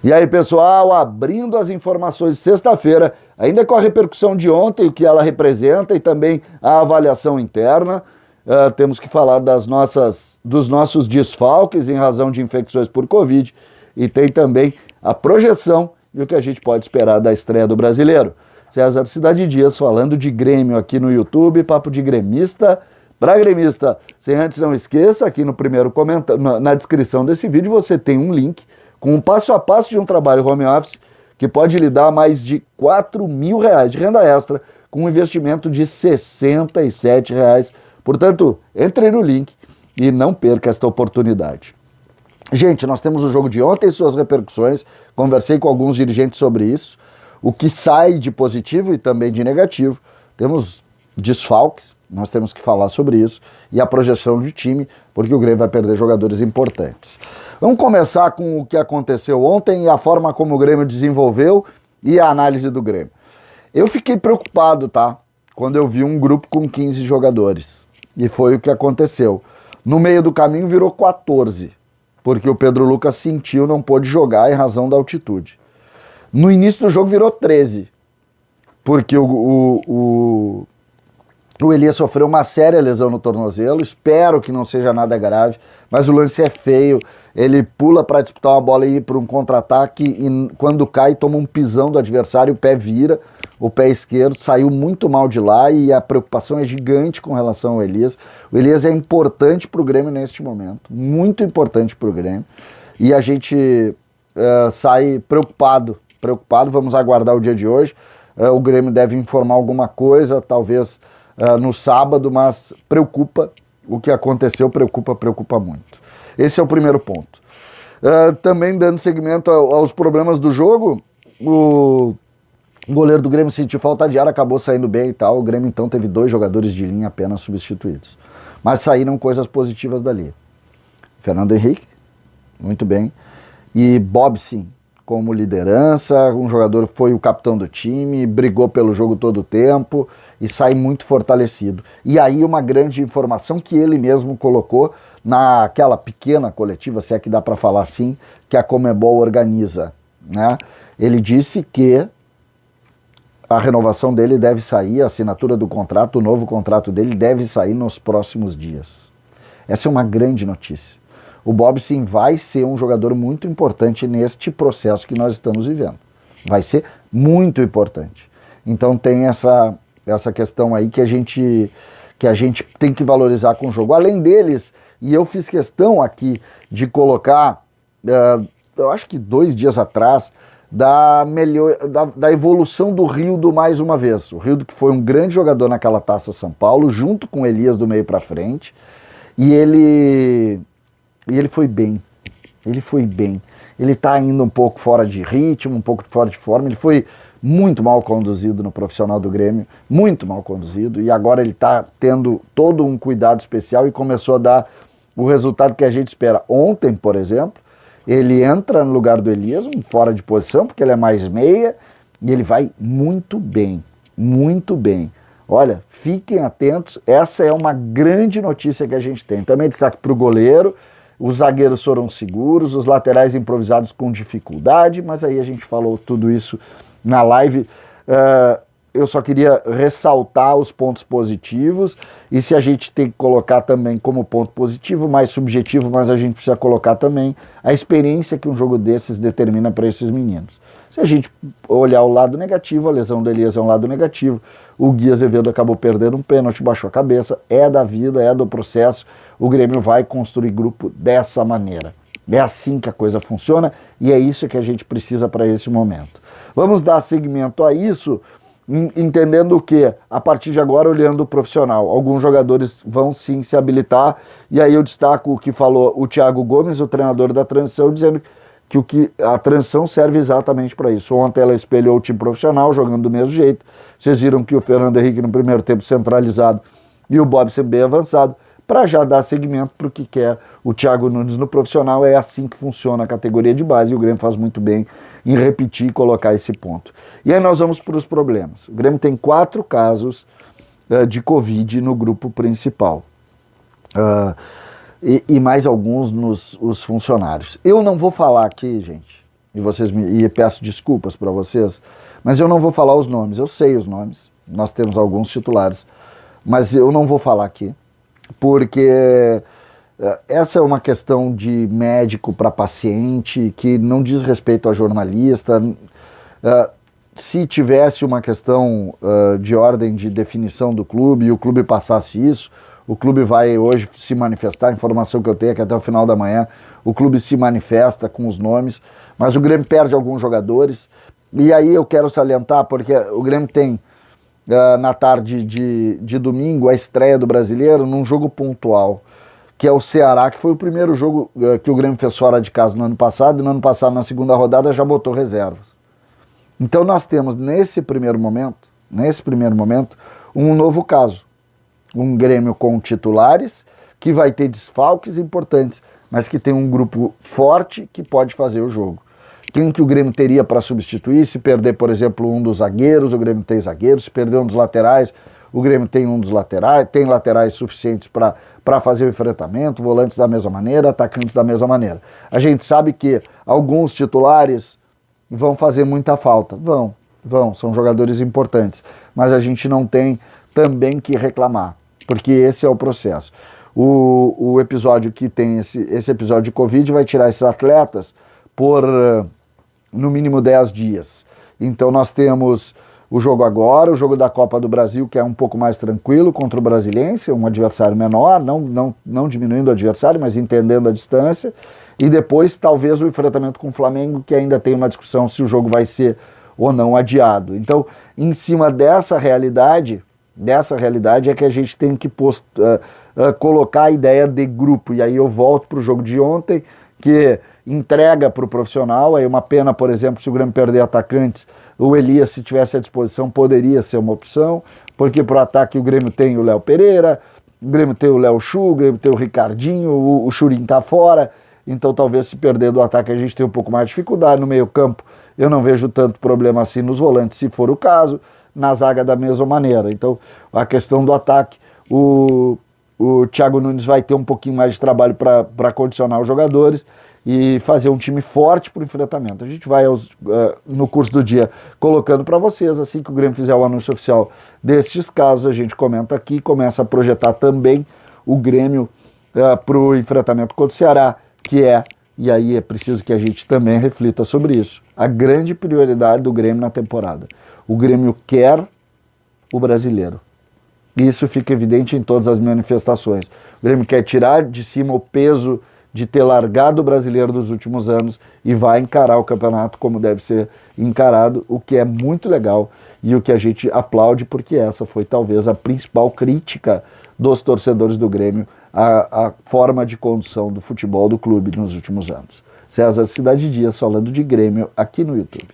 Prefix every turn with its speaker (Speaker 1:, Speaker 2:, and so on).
Speaker 1: E aí, pessoal, abrindo as informações de sexta-feira, ainda com a repercussão de ontem, o que ela representa e também a avaliação interna, temos que falar dos nossos desfalques em razão de infecções por Covid e tem também a projeção e o que a gente pode esperar da estreia do brasileiro. César Cidade Dias falando de Grêmio aqui no YouTube, papo de gremista para gremista. Sem antes, não esqueça, aqui no primeiro comentário, na descrição desse vídeo, você tem um link com um passo a passo de um trabalho home office que pode lhe dar mais de R$ 4.000 de renda extra com um investimento de R$ 67. Portanto, entre no link e não perca esta oportunidade. Gente, nós temos o jogo de ontem e suas repercussões, conversei com alguns dirigentes sobre isso, o que sai de positivo e também de negativo. Temos desfalques, nós temos que falar sobre isso, e a projeção de time, porque o Grêmio vai perder jogadores importantes. Vamos começar com o que aconteceu ontem e a forma como o Grêmio desenvolveu e a análise do Grêmio. Eu fiquei preocupado, tá? Quando eu vi um grupo com 15 jogadores, e foi o que aconteceu. No meio do caminho virou 14, porque o Pedro Lucas sentiu, não pôde jogar em razão da altitude. No início do jogo virou 13, porque o Elias sofreu uma séria lesão no tornozelo, espero que não seja nada grave, mas o lance é feio, ele pula para disputar uma bola e ir para um contra-ataque e quando cai toma um pisão do adversário, o pé vira, o pé esquerdo, saiu muito mal de lá e a preocupação é gigante com relação ao Elias. O Elias é importante para o Grêmio neste momento, muito importante para o Grêmio, e a gente sai preocupado, vamos aguardar o dia de hoje, o Grêmio deve informar alguma coisa, talvez no sábado, mas preocupa, o que aconteceu preocupa muito. Esse é o primeiro ponto. Também dando seguimento aos problemas do jogo, o goleiro do Grêmio sentiu falta de ar, acabou saindo bem e tal, o Grêmio então teve 2 jogadores de linha apenas substituídos. Mas saíram coisas positivas dali. Fernando Henrique, muito bem, e Bobson como liderança, um jogador foi o capitão do time, brigou pelo jogo todo o tempo e sai muito fortalecido. E aí uma grande informação que ele mesmo colocou naquela pequena coletiva, se é que dá para falar assim, que a Conmebol organiza, né? Ele disse que a renovação dele deve sair, a assinatura do contrato, o novo contrato dele deve sair nos próximos dias. Essa é uma grande notícia. O Bobson vai ser um jogador muito importante neste processo que nós estamos vivendo. Vai ser muito importante. Então tem essa questão aí que a gente tem que valorizar com o jogo. Além deles, e eu fiz questão aqui de colocar, eu acho que 2 dias atrás, da evolução do Rildo mais uma vez. O Rildo que foi um grande jogador naquela Taça São Paulo, junto com o Elias do meio para frente, e ele foi bem, ele tá indo um pouco fora de ritmo, um pouco fora de forma, ele foi muito mal conduzido no profissional do Grêmio, muito mal conduzido, e agora ele tá tendo todo um cuidado especial e começou a dar o resultado que a gente espera. Ontem, por exemplo, ele entra no lugar do Elias, fora de posição, porque ele é mais meia, e ele vai muito bem, muito bem. Olha, fiquem atentos, essa é uma grande notícia que a gente tem. Também destaque para o goleiro, os zagueiros foram seguros, os laterais improvisados com dificuldade, mas aí a gente falou tudo isso na live. Eu só queria ressaltar os pontos positivos, e se a gente tem que colocar também como ponto positivo, mais subjetivo, mas a gente precisa colocar também a experiência que um jogo desses determina para esses meninos. Se a gente olhar o lado negativo, a lesão do Elias é um lado negativo, o Gui Azevedo acabou perdendo um pênalti, baixou a cabeça, é da vida, é do processo, o Grêmio vai construir grupo dessa maneira. É assim que a coisa funciona e é isso que a gente precisa para esse momento. Vamos dar seguimento a isso, entendendo o que? A partir de agora, olhando o profissional. Alguns jogadores vão sim se habilitar, e aí eu destaco o que falou o Thiago Gomes, o treinador da transição, dizendo que a transição serve exatamente para isso. Ontem ela espelhou o time profissional, jogando do mesmo jeito. Vocês viram que o Fernando Henrique no primeiro tempo centralizado e o Bobson bem avançado, para já dar seguimento para o que quer o Thiago Nunes no profissional. É assim que funciona a categoria de base, e o Grêmio faz muito bem em repetir e colocar esse ponto. E aí nós vamos para os problemas. O Grêmio tem 4 casos de Covid no grupo principal. E mais alguns os funcionários. Eu não vou falar aqui, gente, e peço desculpas para vocês, mas eu não vou falar os nomes, eu sei os nomes, nós temos alguns titulares, mas eu não vou falar aqui, porque essa é uma questão de médico para paciente, que não diz respeito a jornalista. Se tivesse uma questão de ordem de definição do clube e o clube passasse isso, o clube vai hoje se manifestar, a informação que eu tenho é que até o final da manhã o clube se manifesta com os nomes, mas o Grêmio perde alguns jogadores, e aí eu quero salientar, porque o Grêmio tem na tarde de domingo a estreia do Brasileiro num jogo pontual, que é o Ceará, que foi o primeiro jogo que o Grêmio fez fora de casa no ano passado, e no ano passado, na segunda rodada, já botou reservas. Então nós temos, nesse primeiro momento, um novo caso. Um Grêmio com titulares, que vai ter desfalques importantes, mas que tem um grupo forte que pode fazer o jogo. Quem que o Grêmio teria para substituir? Se perder, por exemplo, um dos zagueiros, o Grêmio tem zagueiros. Se perder um dos laterais, o Grêmio tem um dos laterais, tem laterais suficientes para fazer o enfrentamento, volantes da mesma maneira, atacantes da mesma maneira. A gente sabe que alguns titulares vão fazer muita falta. Vão, são jogadores importantes, mas a gente não tem também que reclamar, porque esse é o processo. O episódio que tem esse episódio de Covid vai tirar esses atletas por no mínimo 10 dias. Então nós temos o jogo agora, o jogo da Copa do Brasil, que é um pouco mais tranquilo contra o Brasiliense, um adversário menor, não diminuindo o adversário, mas entendendo a distância, e depois talvez o enfrentamento com o Flamengo, que ainda tem uma discussão se o jogo vai ser ou não adiado. Então, em cima dessa realidade é que a gente tem que colocar a ideia de grupo. E aí eu volto para o jogo de ontem, que entrega para o profissional. É uma pena, por exemplo, se o Grêmio perder atacantes, o Elias, se tivesse à disposição, poderia ser uma opção, porque para o ataque o Grêmio tem o Léo Pereira, o Grêmio tem o Léo Chu, o Grêmio tem o Ricardinho, o Churin está fora, então talvez se perder do ataque a gente tenha um pouco mais de dificuldade. No meio campo eu não vejo tanto problema assim, nos volantes, se for o caso, na zaga da mesma maneira. Então a questão do ataque, o Thiago Nunes vai ter um pouquinho mais de trabalho para condicionar os jogadores e fazer um time forte para o enfrentamento. A gente vai no curso do dia colocando para vocês, assim que o Grêmio fizer o anúncio oficial destes casos, a gente comenta aqui, começa a projetar também o Grêmio para o enfrentamento contra o Ceará, que e aí é preciso que a gente também reflita sobre isso, a grande prioridade do Grêmio na temporada. O Grêmio quer o brasileiro. Isso fica evidente em todas as manifestações. O Grêmio quer tirar de cima o peso de ter largado o brasileiro dos últimos anos e vai encarar o campeonato como deve ser encarado, o que é muito legal e o que a gente aplaude, porque essa foi talvez a principal crítica dos torcedores do Grêmio à forma de condução do futebol do clube nos últimos anos. César Cidade Dias falando de Grêmio aqui no YouTube.